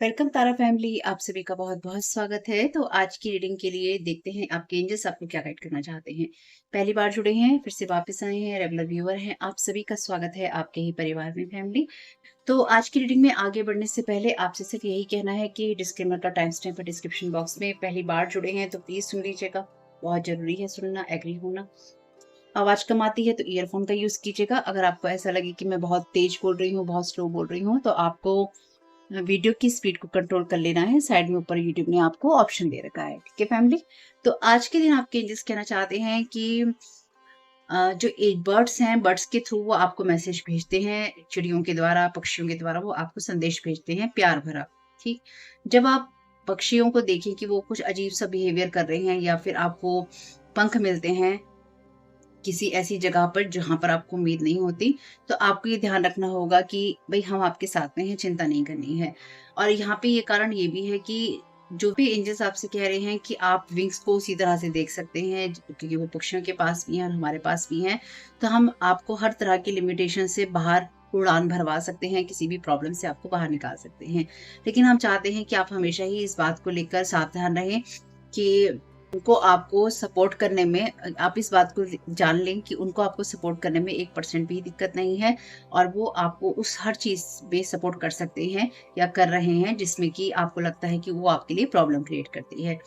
Welcome तारा family, आप सभी का बहुत बहुत स्वागत है। तो आज की रीडिंग के लिए देखते हैं आपके एंजल्स आपको क्या गाइड करना चाहते हैं। पहली बार जुड़े हैं, फिर से वापस आए हैं, रेगुलर व्यूअर हैं, आप सभी का स्वागत है आपके ही परिवार में फैमिली। तो आज की रीडिंग में आगे बढ़ने से पहले आपसे सिर्फ यही कहना है कि डिस्क्लेमर का टाइम स्टैम्प है डिस्क्रिप्शन बॉक्स में। पहली बार जुड़े हैं तो प्लीज सुन लीजिएगा, बहुत जरूरी है सुनना, एग्री होना। आवाज कम आती है तो ईयरफोन का यूज कीजिएगा। अगर आपको ऐसा लगे कि मैं बहुत तेज बोल रही हूँ, बहुत स्लो बोल रही हूँ, तो आपको वीडियो की स्पीड को कंट्रोल कर लेना है। साइड में ऊपर यूट्यूब ने आपको ऑप्शन दे रखा है, ठीक है फैमिली। तो आज के दिन आपके एंजल्स कहना चाहते हैं कि जो एक बर्ड्स हैं, बर्ड्स के थ्रू वो आपको मैसेज भेजते हैं, चिड़ियों के द्वारा, पक्षियों के द्वारा वो आपको संदेश भेजते हैं प्यार भरा। ठीक, जब आप पक्षियों को देखें कि वो कुछ अजीब सा बिहेवियर कर रहे हैं या फिर आपको पंख मिलते हैं किसी ऐसी जगह पर जहाँ पर आपको उम्मीद नहीं होती, तो आपको ये ध्यान रखना होगा कि भई हम आपके साथ में हैं, चिंता नहीं करनी है। और यहाँ पे ये कारण ये भी है कि जो भी एंजल्स आपसे कह रहे हैं कि आप विंग्स को उसी तरह से देख सकते हैं क्योंकि वो पक्षियों के पास भी हैं और हमारे पास भी हैं। तो हम आपको हर तरह की लिमिटेशन से बाहर उड़ान भरवा सकते हैं, किसी भी प्रॉब्लम से आपको बाहर निकाल सकते हैं। लेकिन हम चाहते हैं कि आप हमेशा ही इस बात को लेकर सावधान रहें कि उनको आपको सपोर्ट करने में आप इस बात को जान लें कि उनको आपको सपोर्ट करने में 1% भी दिक्कत नहीं है और वो आपको उस हर चीज़ में सपोर्ट कर सकते हैं या कर रहे हैं जिसमें कि आपको लगता है कि वो आपके लिए प्रॉब्लम क्रिएट करती है।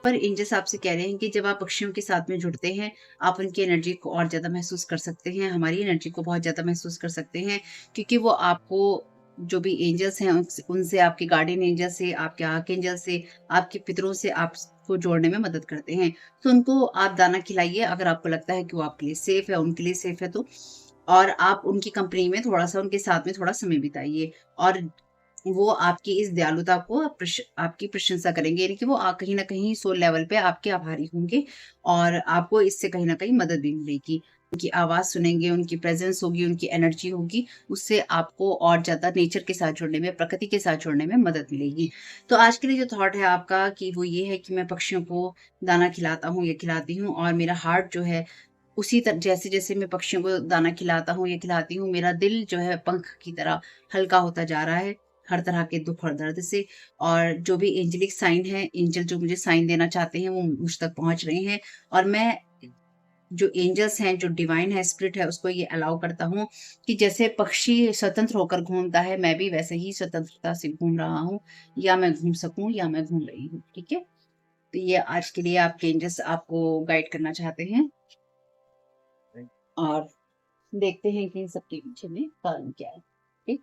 पर एंजल्स आपसे कह रहे हैं कि जब आप पक्षियों के साथ में जुड़ते हैं, आप उनकी एनर्जी को और ज़्यादा महसूस कर सकते हैं, हमारी एनर्जी को बहुत ज़्यादा महसूस कर सकते हैं क्योंकि वो आपको जो भी एंजल्स हैं उनसे आपके गार्डियन एंजल से, आपके आर्कएंजल से, आपके पितरों से आपको जोड़ने में मदद करते हैं। तो उनको आप दाना खिलाइए अगर आपको लगता है कि वो आपके लिए सेफ है, उनके लिए सेफ है तो। और आप उनकी कंपनी में थोड़ा-सा उनके साथ में थोड़ा समय बिताइए और वो आपकी इस दयालुता को आपकी प्रशंसा करेंगे, यानी कि वो कहीं न कहीं सोल लेवल पे आपके आभारी होंगे और आपको इससे कहीं न कहीं मदद भी मिलेगी। उनकी आवाज़ सुनेंगे, उनकी प्रेज़ेंस होगी, उनकी एनर्जी होगी, उससे आपको और ज़्यादा नेचर के साथ जुड़ने में, प्रकृति के साथ जुड़ने में मदद मिलेगी। तो आज के लिए जो थॉट है आपका कि वो ये है कि मैं पक्षियों को दाना खिलाता हूँ या खिलाती हूँ और मेरा हार्ट जो है उसी जैसे-जैसे मैं पक्षियों को दाना खिलाता हूँ या खिलाती हूँ, मेरा दिल जो है पंख की तरह हल्का होता जा रहा है, हर तरह के दुःख और दर्द से। और जो भी एंजेलिक साइन है, एंजल जो मुझे साइन देना चाहते हैं, वो मुझ तक पहुँच रहे हैं और मैं जो एंजल्स हैं, जो डिवाइन है, स्पिरिट है, उसको ये अलाउ करता हूँ कि जैसे पक्षी स्वतंत्र होकर घूमता है, मैं भी वैसे ही स्वतंत्रता से घूम रहा हूँ या मैं घूम सकूँ या मैं घूम रही हूँ, ठीक है? तो ये आज के लिए आपके एंजल्स आपको गाइड करना चाहते हैं और देखते हैं कि इन सब के पीछे में कारण क्या है। ठीक,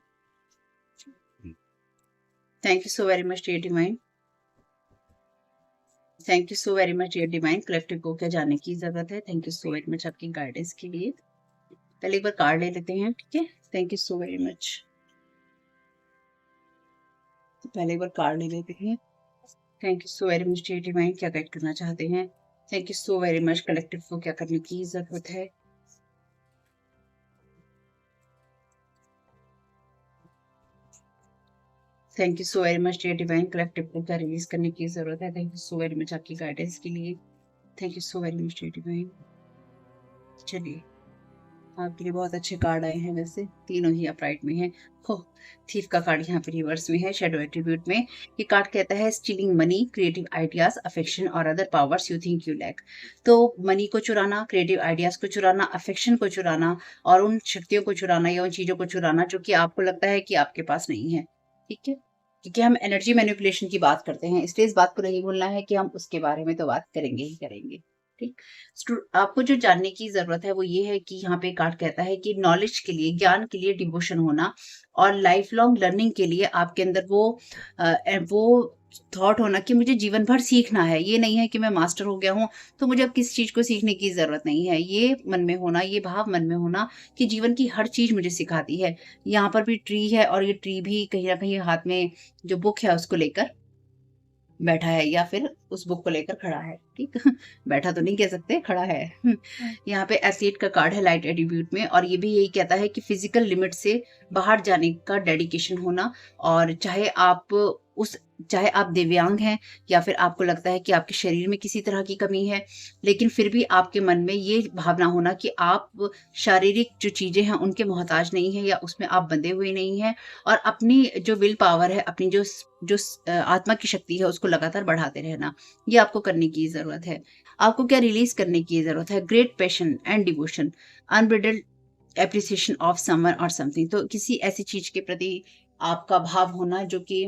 thank you so very much dear divine. Thank you so very much dear divine. Collective को क्या जानने की जरूरत है। Thank you so very much आपकी गाइडेंस के लिए। पहले एक बार कार्ड ले लेते हैं, ठीक है। Thank you so very much. तो पहले एक बार कार्ड ले लेते हैं। Thank you so very much dear divine, क्या गाइड करना चाहते हैं। Thank you so very much. Collective को क्या करने की जरूरत है। Thank you so very much dear divine. Collective को क्या रिलीज करने की जरूरत है। Thank you so very much आपकी गाइडेंस के लिए। Thank you so very much dear divine. चलिए, आपके लिए बहुत अच्छे कार्ड आए हैं, वैसे तीनों ही अपराइट में हैं। हो, थीफ का कार्ड यहाँ पे रिवर्स में है, शैडो एट्रीब्यूट में। ये कार्ड कहता है stealing money, creative ideas, affection or other powers you think you lack. तो मनी को चुराना, क्रिएटिव आइडियाज को चुराना, अफेक्शन को चुराना और उन शक्तियों को चुराना या उन चीजों को चुराना जो कि आपको लगता है कि आपके पास नहीं है, ठीक है। क्योंकि हम एनर्जी मैनिपुलेशन की बात करते हैं, इसलिए इस बात को नहीं भूलना है कि हम उसके बारे में तो बात करेंगे ही करेंगे। ठीक, आपको जो जानने की जरूरत है वो ये है कि यहाँ पे कार्ड कहता है कि नॉलेज के लिए, ज्ञान के लिए डिवोशन होना और लाइफ लॉन्ग लर्निंग के लिए आपके अंदर वो थॉट होना कि मुझे जीवन भर सीखना है। ये नहीं है कि मैं मास्टर हो गया हूँ तो मुझे अब किसी चीज को सीखने की जरूरत नहीं है। ये मन में होना, ये भाव मन में होना कि जीवन की हर चीज मुझे सिखाती है। यहाँ पर भी ट्री है और ये ट्री भी कहीं ना कहीं हाथ में जो बुक है उसको लेकर बैठा है या फिर उस बुक को लेकर खड़ा है, ठीक। बैठा तो नहीं कह सकते, खड़ा है। यहाँ पे एथलीट का कार्ड है लाइट एट्रीब्यूट में और ये भी यही कहता है कि फिजिकल लिमिट से बाहर जाने का डेडिकेशन होना और चाहे आप उस चाहे आप दिव्यांग हैं या फिर आपको लगता है कि आपके शरीर में किसी तरह की कमी है, लेकिन फिर भी आपके मन में ये भावना होना कि आप शारीरिक जो चीज़ें हैं उनके मोहताज नहीं हैं या उसमें आप बंधे हुए नहीं हैं, और अपनी जो विल पावर है, अपनी आत्मा की शक्ति है उसको लगातार बढ़ाते रहना, ये आपको करने की ज़रूरत है। आपको क्या रिलीज़ करने की ज़रूरत है? Great passion and devotion, unbridled appreciation of someone or something. तो किसी ऐसी चीज़ के प्रति आपका भाव होना, जो कि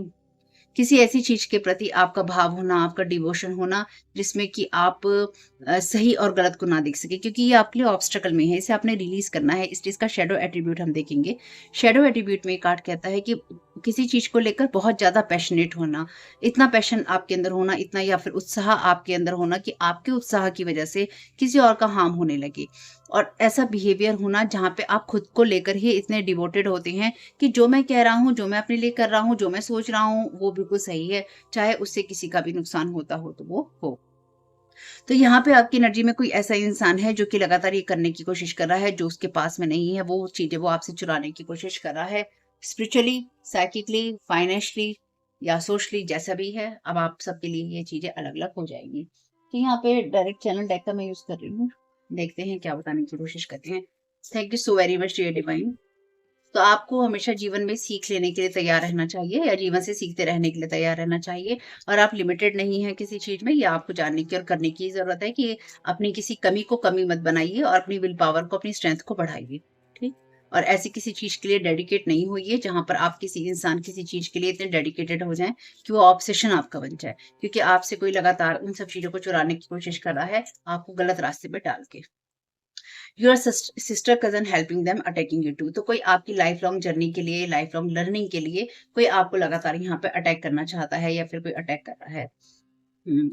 किसी ऐसी चीज़ के प्रति आपका भाव होना, आपका डिवोशन होना, जिसमें कि आप सही और गलत को ना देख सकें, क्योंकि ये आपके लिए ऑब्स्टेकल में है, इसे आपने रिलीज़ करना है। इस चीज़ का शैडो एट्रिब्यूट हम देखेंगे। शैडो एट्रिब्यूट में ये कार्ड कहता है कि किसी चीज़ को लेकर बहुत ज़्यादा पैशनेट होना, इतना पैशन आपके अंदर होना, इतना या फिर उत्साह आपके अंदर होना कि आपके उत्साह की वजह से किसी और का हार्म होने लगे। और ऐसा बिहेवियर होना जहाँ पे आप खुद को लेकर ही इतने डिवोटेड होते हैं कि जो मैं कह रहा हूँ, जो मैं अपने लिए कर रहा हूँ, जो मैं सोच रहा हूँ, वो बिल्कुल सही है, चाहे उससे किसी का भी नुकसान होता हो तो वो हो। तो यहाँ पे आपकी एनर्जी में कोई ऐसा इंसान है जो कि लगातार ये करने की कोशिश कर रहा है, जो उसके पास में नहीं है, वो चीज़ें वो आपसे चुराने की कोशिश कर रहा है। स्पिरिचुअली, साइकिकली, फाइनेंशियली या सोशली, जैसा भी है, अब आप सबके लिए ये चीज़ें अलग-अलग हो जाएँगी। तो यहाँ पे डायरेक्ट चैनल डेक का मैं यूज़ कर रही हूँ। देखते हैं क्या बताने की कोशिश करते हैं। Thank you so very much dear divine. तो आपको हमेशा जीवन में सीख लेने के लिए तैयार रहना चाहिए, या जीवन से सीखते रहने के लिए तैयार रहना चाहिए, और आप लिमिटेड नहीं हैं किसी चीज़ में। ये आपको जानने की और करने की ज़रूरत है कि अपनी किसी कमी को कमी मत बनाइए और अपनी विल पावर को, अपनी स्ट्रेंथ को बढ़ाइए, ठीक? और ऐसी किसी चीज़ के लिए डेडिकेट नहीं होइए जहाँ पर आप किसी इंसान, किसी चीज़ के लिए इतने डेडिकेटेड हो जाएँ कि वो ऑब्सेशन आपका बन जाए, क्योंकि आपसे कोई लगातार उन सब चीज़ों को चुराने की कोशिश कर रहा है, आपको गलत रास्ते पे डाल के। Your sister cousin helping them attacking you too. तो कोई आपकी लाइफ लॉन्ग जर्नी के लिए, लाइफ लॉन्ग लर्निंग के लिए कोई आपको लगातार यहाँ पे अटैक करना चाहता है, या फिर कोई अटैक कर रहा है। हुँ।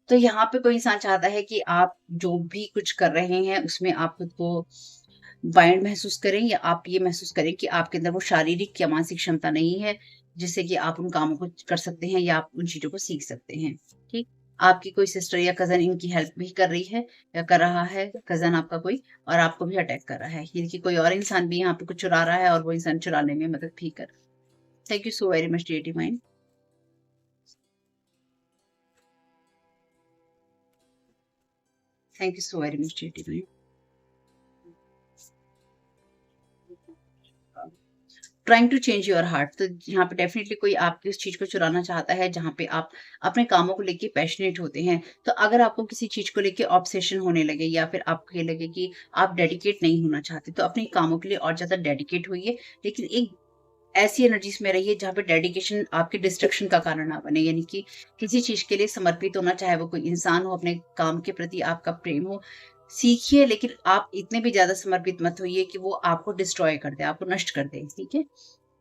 तो यहाँ पे कोई इंसान चाहता है कि आप जो भी कुछ कर रहे हैं उसमें आप खुद को बाइंड महसूस करें, या आप ये महसूस करें कि आपके अंदर वो शारीरिक या मानसिक क्षमता नहीं है, जिससे कि आप उन कामों को कर सकते हैं या आप उन चीज़ों को सीख सकते हैं, ठीक? आपकी कोई सिस्टर या कज़न इनकी हेल्प भी कर रही है या कर रहा है, कज़न आपका कोई, और आपको भी अटैक कर रहा है। यानी कि कोई और इंसान भी यहाँ पे कुछ चुरा रहा है और वो इंसान चुराने में मदद भी कर रहा है। Thank you so very much dear divine. Thank you so very much dear divine. Trying to change your heart. तो यहाँ पे डेफिनेटली कोई आपकी उस चीज़ को चुराना चाहता है जहाँ पे आप अपने कामों को लेके पैशनेट होते हैं। तो अगर आपको किसी चीज़ को लेके ऑब्सेशन होने लगे, या फिर आपको ये लगे कि आप डेडिकेट नहीं होना चाहते, तो अपने कामों के लिए और ज़्यादा डेडिकेट होइए। लेकिन एक ऐसी एनर्जीज़ में रहिए जहाँ पे डेडिकेशन आपके डिस्ट्रक्शन का कारण ना बने। यानी कि किसी चीज़ के लिए समर्पित होना, चाहे वो कोई इंसान हो, अपने काम के प्रति आपका प्रेम हो, सीखिए, लेकिन आप इतने भी ज़्यादा समर्पित मत होइए कि वो आपको डिस्ट्रॉय कर दे, आपको नष्ट कर दे, ठीक है?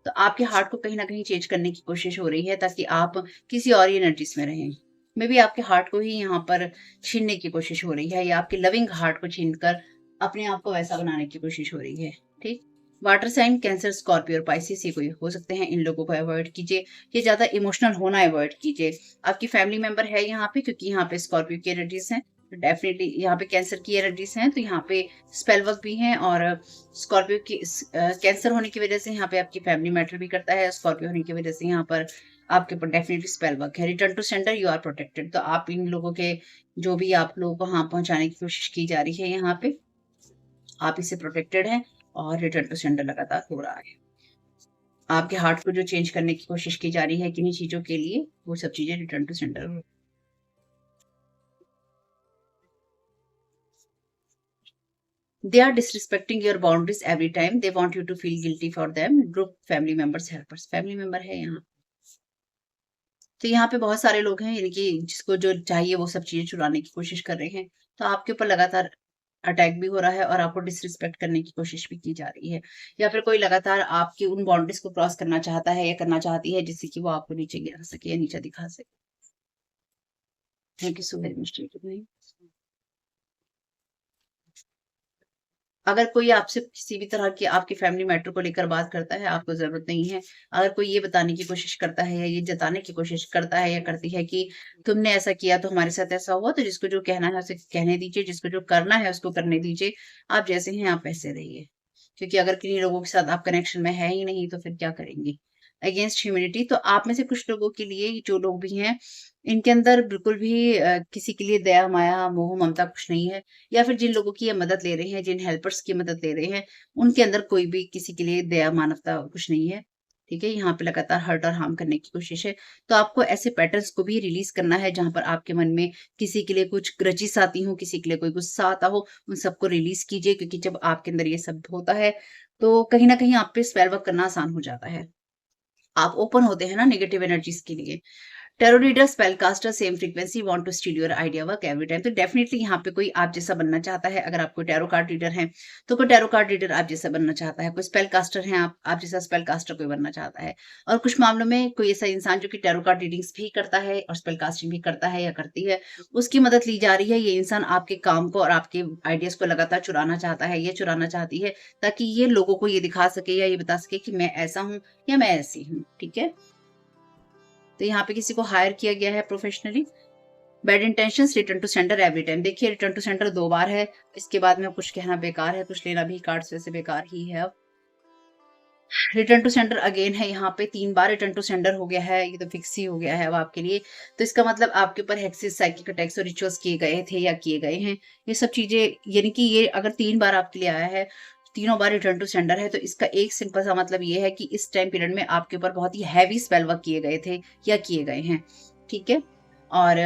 तो आपके हार्ट को कहीं न कहीं चेंज करने की कोशिश हो रही है, ताकि आप किसी और ही एनर्जीज़ में रहें। मेबी आपके हार्ट को ही यहाँ पर छीनने की कोशिश हो रही है, या आपके लविंग हार्ट को छीन कर अपने आप को वैसा बनाने की कोशिश हो रही है, ठीक? वाटर साइन कैंसर, स्कॉर्पियो और पाइसेस ये कोई हो सकते हैं, इन लोगों को अवॉइड कीजिए। ये ज़्यादा इमोशनल होना अवॉइड कीजिए। आपकी फैमिली मेंबर है यहाँ पे, क्योंकि यहाँ पे स्कॉर्पियो की एनर्जीज़ हैं। तो डेफिनिटली यहाँ पे कैंसर की एनर्जीज़ हैं, तो यहाँ पे स्पेल वर्क भी हैं, और स्कॉर्पियो की कैंसर होने की वजह से यहाँ पे आपकी फैमिली मैटर भी करता है। स्कॉर्पियो होने की वजह से यहाँ पर आपके ऊपर डेफिनिटली स्पेल वर्क है। Return to sender, you are protected. तो आप इन लोगों के, जो भी आप लोगों को हार्म पहुँचाने की कोशिश की जा रही है यहाँ पे, आप इससे प्रोटेक्टेड हैं, और रिटर्न टू सेंडर लगातार हो रहा है। आपके हार्ट को जो चेंज करने की कोशिश की जा रही है किन्हीं चीज़ों के लिए, वो सब चीज़ें रिटर्न टू सेंडर हो। They are disrespecting your boundaries every time, they want you to feel guilty for them. Group family members, helpers, family member है यहाँ। तो यहाँ पे बहुत सारे लोग हैं, यानी कि जिसको जो चाहिए वो सब चीज़ें चुराने की कोशिश कर रहे हैं। तो आपके ऊपर लगातार अटैक भी हो रहा है, और आपको डिसरिस्पेक्ट करने की कोशिश भी की जा रही है, या फिर कोई लगातार आपकी उन बाउंड्रीज को क्रॉस करना चाहता है या करना चाहती है, जिससे कि वो आपको नीचे गिरा सके या नीचे दिखा सके। Thank you so very much. अगर कोई आपसे किसी भी तरह की आपके फैमिली मैटर को लेकर बात करता है, आपको ज़रूरत नहीं है। अगर कोई ये बताने की कोशिश करता है, या ये जताने की कोशिश करता है या करती है कि तुमने ऐसा किया तो हमारे साथ ऐसा हुआ, तो जिसको जो कहना है उसे कहने दीजिए, जिसको जो करना है उसको करने दीजिए। आप जैसे हैं आप वैसे रहिए। क्योंकि अगर किन्हीं लोगों के साथ आप कनेक्शन में हैं ही नहीं, तो फिर क्या करेंगे? Against humanity. तो आप में से कुछ लोगों के लिए, जो लोग भी हैं, इनके अंदर बिल्कुल भी किसी के लिए दया, माया, मोह, ममता कुछ नहीं है, या फिर जिन लोगों की ये मदद ले रहे हैं, जिन हेल्पर्स की मदद ले रहे हैं, उनके अंदर कोई भी किसी के लिए दया, मानवता कुछ नहीं है। ठीक है? यहाँ पे लगातार हर्ट और हार्म करने की कोशिश है। तो आपको ऐसे पैटर्न्स को भी रिलीज़ करना है, जहाँ पर आपके मन में किसी के लिए कुछ ग्रजेस आती हों, किसी के लिए कोई गुस्सा आता हो, उन सबको रिलीज़ कीजिए, क्योंकि जब आपके अंदर ये सब होता है, तो कहीं न कहीं आप पे स्पेल वर्क करना आसान हो जाता है। आप ओपन होते हैं ना नेगेटिव एनर्जीज़ के लिए। Tarot reader, spell caster, same frequency, want to steal your idea work every time. तो डेफिनिटली यहाँ पे कोई आप जैसा बनना चाहता है। अगर आप कोई टैरो कार्ड रीडर हैं, तो कोई टैरो कार्ड रीडर आप जैसा बनना चाहता है। कोई स्पेल कास्टर हैं, आप जैसा स्पेल कास्टर कोई बनना चाहता है। और कुछ मामलों में कोई ऐसा इंसान जो कि टैरो कार्ड रीडिंग्स भी करता है और स्पेल कास्टिंग भी करता है या करती है, उसकी मदद ली जा रही है। ये इंसान आपके काम को और आपके आइडियाज़ को लगातार चुराना चाहता है, ये चुराना चाहती है, ताकि ये लोगों को ये दिखा सके या ये बता सके कि मैं ऐसा हूँ या मैं ऐसी हूँ। ठीक है? तो यहाँ पे किसी को हायर किया गया है professionally. Bad intentions, return to sender every time. देखिए, रिटर्न टू सेंडर 2 बार है। इसके बाद में कुछ कहना बेकार है, कुछ लेना भी कार्ड्स वैसे बेकार ही है अब। रिटर्न टू सेंडर अगेन है, यहाँ पे 3 बार रिटर्न टू सेंडर हो गया है, ये तो फिक्स ही हो गया है अब आपके लिए। तो इसका मतलब आपके ऊपर हेक्सेस, साइकिक अटैक्स और रिचुअल्स किए गए थे या किए गए हैं। ये सब चीज़ें, यानी कि ये अगर 3 बार आपके लिए आया है, तीनों बार रिटर्न टू सेंडर है, तो इसका एक सिंपल सा मतलब ये है कि इस टाइम पीरियड में आपके ऊपर बहुत ही हैवी स्पेल वर्क किए गए थे या किए गए हैं। ठीक है? और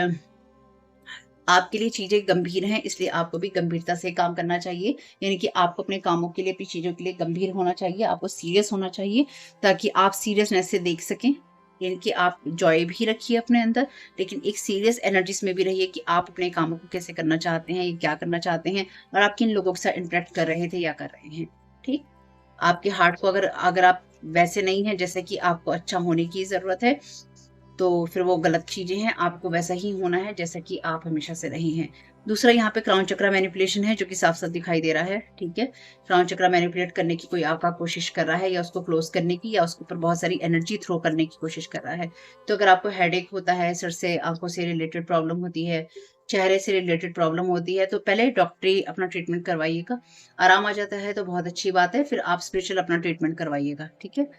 आपके लिए चीज़ें गंभीर हैं, इसलिए आपको भी गंभीरता से काम करना चाहिए। यानी कि आपको अपने कामों के लिए, अपनी चीज़ों के लिए गंभीर होना चाहिए, आपको सीरियस होना चाहिए, ताकि आप सीरियसनेस से देख सकें। यानी कि आप जॉय भी रखिए अपने अंदर, लेकिन एक सीरियस एनर्जीज़ में भी रहिए कि आप अपने कामों को कैसे करना चाहते हैं, ये क्या करना चाहते हैं और आप किन लोगों के साथ इंटरैक्ट कर रहे थे या कर रहे हैं। ठीक? आपके हार्ट को अगर अगर आप वैसे नहीं हैं जैसे कि आपको अच्छा होने की ज़रूरत है, तो फिर वो गलत चीज़ें हैं, आपको वैसा ही होना है जैसा कि आप हमेशा से रहे हैं। दूसरा, यहाँ पे क्राउन चक्रा मैनिपुलेशन है, जो कि साफ-साफ दिखाई दे रहा है, ठीक है? क्राउन चक्रा मैनिपुलेट करने की कोई आपका कोशिश कर रहा है, या उसको क्लोज़ करने की, या उसके ऊपर बहुत सारी एनर्जी थ्रो करने की कोशिश कर रहा है। तो अगर आपको हेडेक होता है, सिर से, आँखों से रिलेटेड प्रॉब्लम होती है, चेहरे से रिलेटेड प्रॉब्लम होती है, तो पहले डॉक्टरी अपना ट्रीटमेंट करवाइएगा। आराम आ जाता है तो बहुत अच्छी बात है, फिर आप स्पिरिचुअल अपना ट्रीटमेंट करवाइएगा, ठीक है?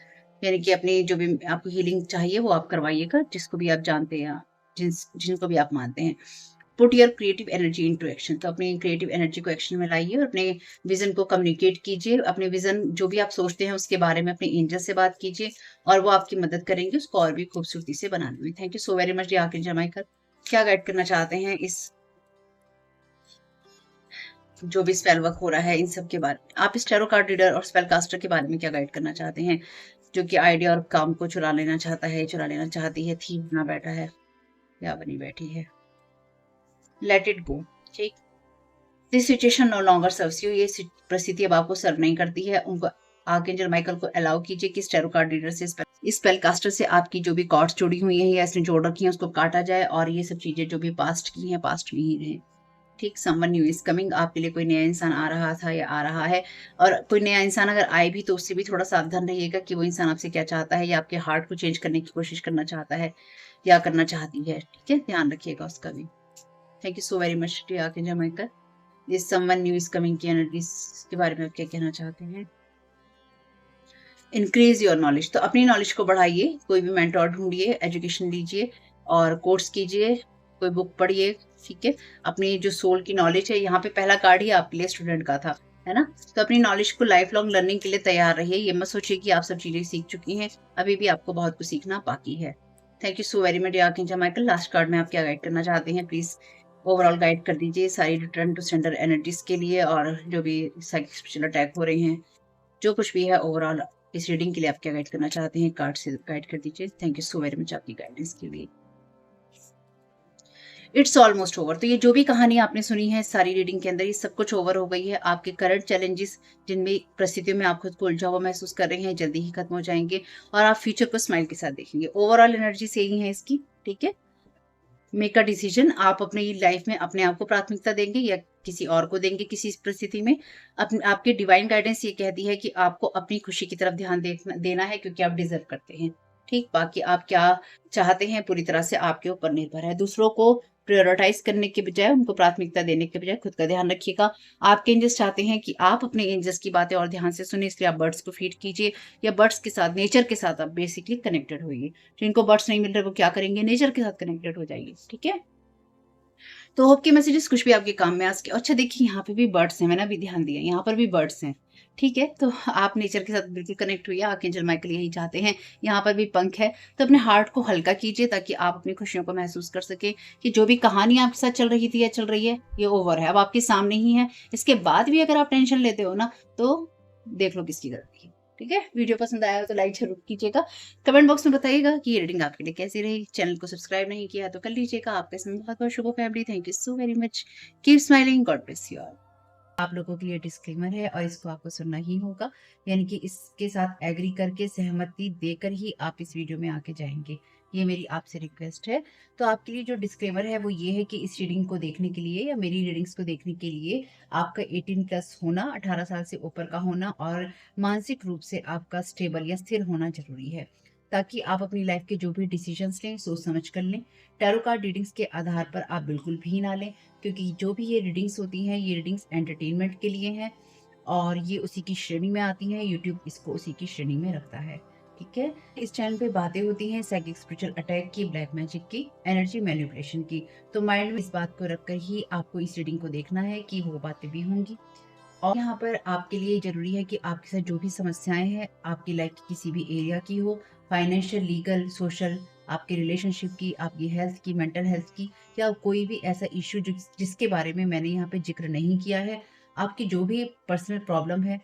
यानी कि अपनी जो भी आपको हीलिंग चाहिए वो आप करवाइएगा, जिसको भी आप जानते हैं, जिनको भी आप मानते हैं। Put your creative energy into action. तो अपनी क्रिएटिव एनर्जी को एक्शन में लाइए और अपने विज़न को कम्युनिकेट कीजिए। अपने विज़न जो भी आप सोचते हैं उसके बारे में अपने एंजल से बात कीजिए, और वो आपकी मदद करेंगे उसको और भी खूबसूरती से बनाने में। Thank you so very much dear Jamaikar. क्या गाइड करना चाहते हैं इस जो भी स्पेल वर्क हो रहा है इन सब के बारे में? आप इस टैरो कार्ड रीडर और स्पेल कास्टर के बारे में क्या गाइड करना चाहते हैं, जो कि आइडिया और काम को चुरा लेना चाहता है, चुरा लेना चाहती है, थीम बना बैठा है या बनी बैठी है? Let it go. ठीक? This situation no longer serves you. ये परिस्थिति अब आपको सर्व नहीं करती है। उनको, आर्कएंजल माइकल को अलाउ कीजिए कि इस टैरो कार्ड रीडर से, इस स्पेल कास्टर से आपकी जो भी कॉर्ड्स जुड़ी हुई हैं या इसने जोड़ रखी हैं उसको काटा जाए, और ये सब चीजें जो भी पास्ट की हैं पास्ट में ही रहें। ठीक? Someone new is coming. आपके लिए कोई नया इंसान आ रहा था या आ रहा है, और कोई नया इंसान अगर आए भी तो उससे भी थोड़ा सावधान रहिएगा कि वो इंसान आपसे क्या चाहता है, या आपके हार्ट को चेंज करने की कोशिश करना चाहता है या करना चाहती है। ठीक है? ध्यान रखिएगा उसका भी। Thank you so very much dear archangel Michael. This someone new is coming की एनर्जीज के बारे में आप क्या कहना चाहते हैं? Increase your knowledge. तो अपनी नॉलेज को बढ़ाइए, कोई भी मेंटोर ढूंढिए, एजुकेशन लीजिए और कोर्स कीजिए, कोई बुक पढ़िए। ठीक है? अपनी जो सोल की नॉलेज है, यहाँ पे पहला कार्ड ही आपके लिए स्टूडेंट का था, है ना? तो अपनी नॉलेज को लाइफ लॉन्ग लर्निंग के लिए तैयार रहिए। ये मत सोचिए कि आप सब चीजें सीख चुकी हैं, अभी भी आपको बहुत कुछ सीखना बाकी है। Thank you so very much archangel Michael. Last card में आप क्या गाइड करना चाहते हैं, प्लीज ओवरऑल गाइड कर दीजिए सारी रिटर्न टू सेंडर एनर्जीज के लिए, और जो भी साइकिक स्पिरिचुअल अटैक हो रहे हैं, जो कुछ भी है ओवरऑल इस रीडिंग के लिए आप क्या गाइड करना चाहते हैं, कार्ड से गाइड कर दीजिए। Thank you so very much आपकी गाइडेंस के लिए। It's almost over. तो ये जो भी कहानी आपने सुनी है सारी रीडिंग के अंदर, ये सब कुछ ओवर हो गई है। आपके करंट चैलेंजेस, जिनमें परिस्थितियों में आप खुद को उलझा हुआ महसूस कर रहे हैं, जल्दी ही खत्म हो जाएंगे, और आप फ्यूचर को स्माइल के साथ देखेंगे। ओवरऑल एनर्जी यही है इसकी। ठीक है? Make a decision. आप अपनी लाइफ में अपने आप को प्राथमिकता देंगे या किसी और को देंगे किसी परिस्थिति में। आपकी डिवाइन गाइडेंस ये कहती है कि आपको अपनी खुशी की तरफ ध्यान देना है, क्योंकि आप डिजर्व करते हैं। ठीक? बाकी आप क्या चाहते हैं पूरी तरह से आपके ऊपर निर्भर है। दूसरों को प्रायोरिटाइज करने के बजाय, उनको प्राथमिकता देने के बजाय खुद का ध्यान रखिएगा। आपके एंजल्स चाहते हैं कि आप अपने एंजल्स की बातें और ध्यान से सुनें, इसलिए आप बर्ड्स को फीड कीजिए या बर्ड्स के साथ, नेचर के साथ आप बेसिकली कनेक्टेड होइए। जिनको बर्ड्स नहीं मिल रहे वो क्या करेंगे, नेचर के साथ कनेक्टेड हो जाइए, ठीक है? तो होप के मैसेजेस कुछ भी आपके काम में आ सके। अच्छा देखिए, यहाँ पे भी बर्ड्स हैं, मैंने अभी ध्यान दिया, यहाँ पर भी बर्ड्स हैं, ठीक है? तो आप नेचर के साथ बिल्कुल कनेक्ट हुइए, आर्कएंजल माइकल यही चाहते हैं। यहाँ पर भी पंख है, तो अपने हार्ट को हल्का कीजिए ताकि आप अपनी खुशियों को महसूस कर सकें कि जो भी कहानी आपके साथ चल रही थी या चल रही है, ये ओवर है, अब आपके सामने ही है। इसके बाद भी अगर आप टेंशन लेते हो ना, तो देख लो किसकी गलती है, ठीक है? वीडियो पसंद आया हो तो लाइक ज़रूर कीजिएगा। कमेंट बॉक्स में बताइएगा कि ये रीडिंग आपके लिए कैसी रही। चैनल को सब्सक्राइब नहीं किया तो कर लीजिएगा। आपका समय बहुत-बहुत शुभ हो family. Thank you so very much. Keep smiling. God bless you all. आप लोगों के लिए डिस्क्लेमर है और इसको आपको सुनना ही होगा, यानी कि इसके साथ एग्री करके, सहमति देकर ही आप इस वीडियो में आगे जाएँगे। ये मेरी आपसे रिक्वेस्ट है। तो आपके लिए जो डिस्क्लेमर है वो ये है कि इस रीडिंग को देखने के लिए या मेरी रीडिंग्स को देखने के लिए आपका 18 प्लस होना, 18 साल से ऊपर का होना और मानसिक रूप से आपका स्टेबल या स्थिर होना ज़रूरी है। ताकि आप अपनी लाइफ के जो भी डिसीजंस लें, सोच समझ कर लें। टैरो कार्ड रीडिंग्स के आधार पर आप बिल्कुल भी ना लें, क्योंकि जो भी ये रीडिंग्स होती हैं, ये रीडिंग्स एंटरटेनमेंट के लिए हैं और ये उसी की श्रेणी में आती हैं। यूट्यूब इसको उसी की श्रेणी में रखता है, ठीक है? इस चैनल पे बातें होती हैं साइकिक स्पिरिचुअल अटैक की, ब्लैक मैजिक की, एनर्जी मैनिपुलेशन की। तो माइंड में इस बात को रखकर ही आपको इस रीडिंग को देखना है कि वो बातें भी होंगी। और यहाँ पर आपके लिए ज़रूरी है कि आपके साथ जो भी समस्याएँ हैं, आपकी लाइफ की किसी भी एरिया की हो, फाइनेंशियल, लीगल, सोशल, आपके रिलेशनशिप की, आपकी हेल्थ की, मेंटल हेल्थ की, या कोई भी ऐसा इश्यू जिसके बारे में मैंने यहाँ पे ज़िक्र नहीं किया है, आपकी जो भी पर्सनल प्रॉब्लम है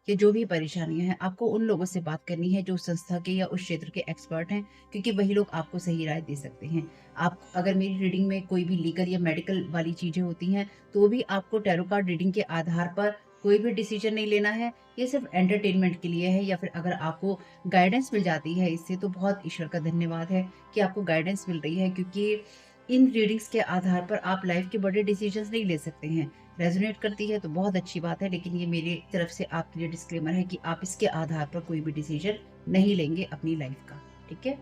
या जो भी परेशानियाँ हैं, आपको उन लोगों से बात करनी है जो उस संस्था के या उस क्षेत्र के एक्सपर्ट हैं, क्योंकि वही लोग आपको सही राय दे सकते हैं। आप अगर मेरी रीडिंग में कोई भी लीगल या मेडिकल वाली चीज़ें होती हैं, तो भी आपको टैरो कार्ड रीडिंग के आधार पर कोई भी डिसीजन नहीं लेना है। ये सिर्फ एंटरटेनमेंट के लिए है, या फिर अगर आपको गाइडेंस मिल जाती है इससे, तो बहुत ईश्वर का धन्यवाद है कि आपको गाइडेंस मिल रही है, क्योंकि इन रीडिंग्स के आधार पर आप लाइफ के बड़े डिसीजंस नहीं ले सकते हैं। रेजोनेट करती है तो बहुत अच्छी बात है, लेकिन ये मेरी तरफ से आपके लिए डिस्क्लेमर है कि आप इसके आधार पर कोई भी डिसीजन नहीं लेंगे अपनी लाइफ का, ठीक है?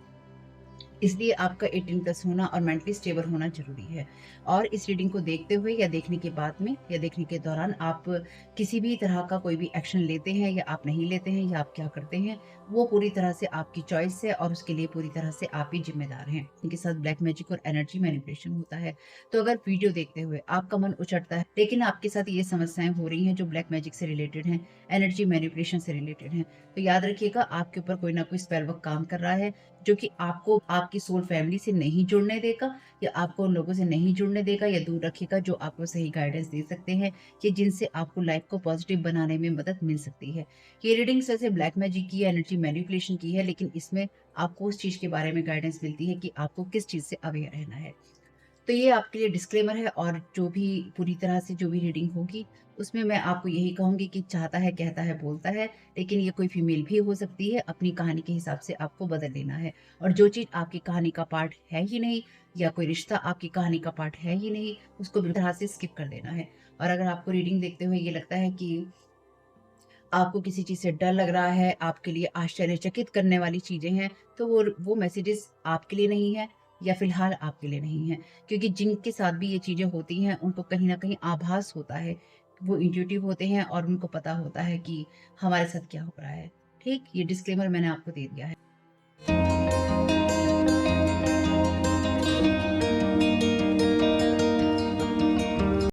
इसलिए आपका 18 प्लस होना और मेंटली स्टेबल होना ज़रूरी है। और इस रीडिंग को देखते हुए या देखने के बाद में या देखने के दौरान आप किसी भी तरह का कोई भी एक्शन लेते हैं या आप नहीं लेते हैं या आप क्या करते हैं, वो पूरी तरह से आपकी चॉइस है और उसके लिए पूरी तरह से आप ही ज़िम्मेदार हैं। इनके साथ ब्लैक मैजिक और एनर्जी मैनिपुलेशन होता है। तो अगर वीडियो देखते हुए आपका मन उचटता है, लेकिन आपके साथ ये समस्याएँ हो रही हैं जो ब्लैक मैजिक से रिलेटेड हैं, एनर्जी मैनिपुलेशन से रिलेटेड हैं, तो याद रखिएगा आपके ऊपर कोई ना कोई स्पेल वर्क काम कर रहा है, जो कि आपको आपकी सोल फैमिली से नहीं जुड़ने देगा या आपको उन लोगों से नहीं जुड़ने देगा या दूर रखेगा जो आपको सही गाइडेंस दे सकते हैं कि जिनसे आपको लाइफ को पॉजिटिव बनाने में मदद मिल सकती है। ये रीडिंग्स वैसे ब्लैक मैजिक की, एनर्जी मैनिपुलेशन की है, लेकिन इसमें आपको उस चीज़ के बारे में गाइडेंस मिलती है कि आपको किस चीज़ से अवेयर रहना है। तो ये आपके लिए डिस्क्लेमर है, और जो भी पूरी तरह से जो भी रीडिंग होगी, उसमें मैं आपको यही कहूँगी कि चाहता है, कहता है, बोलता है, लेकिन ये कोई फीमेल भी हो सकती है, अपनी कहानी के हिसाब से आपको बदल लेना है। और जो चीज़ आपकी कहानी का पार्ट है ही नहीं, या कोई रिश्ता आपकी कहानी का पार्ट है ही नहीं, उसको बिल्कुल तरह से स्किप कर देना है। और अगर आपको रीडिंग देखते हुए ये लगता है कि आपको किसी चीज़ से डर लग रहा है, आपके लिए आश्चर्यचकित करने वाली चीज़ें हैं, तो वो मैसेजेस आपके लिए नहीं है या फ़िलहाल आपके लिए नहीं है। क्योंकि जिनके साथ भी ये चीज़ें होती हैं, उनको कहीं न कहीं आभास होता है। वो इंट्यूटिव होते हैं और उनको पता होता है कि हमारे साथ क्या हो रहा है। ठीक? ये डिस्क्लेमर मैंने आपको दे दिया है।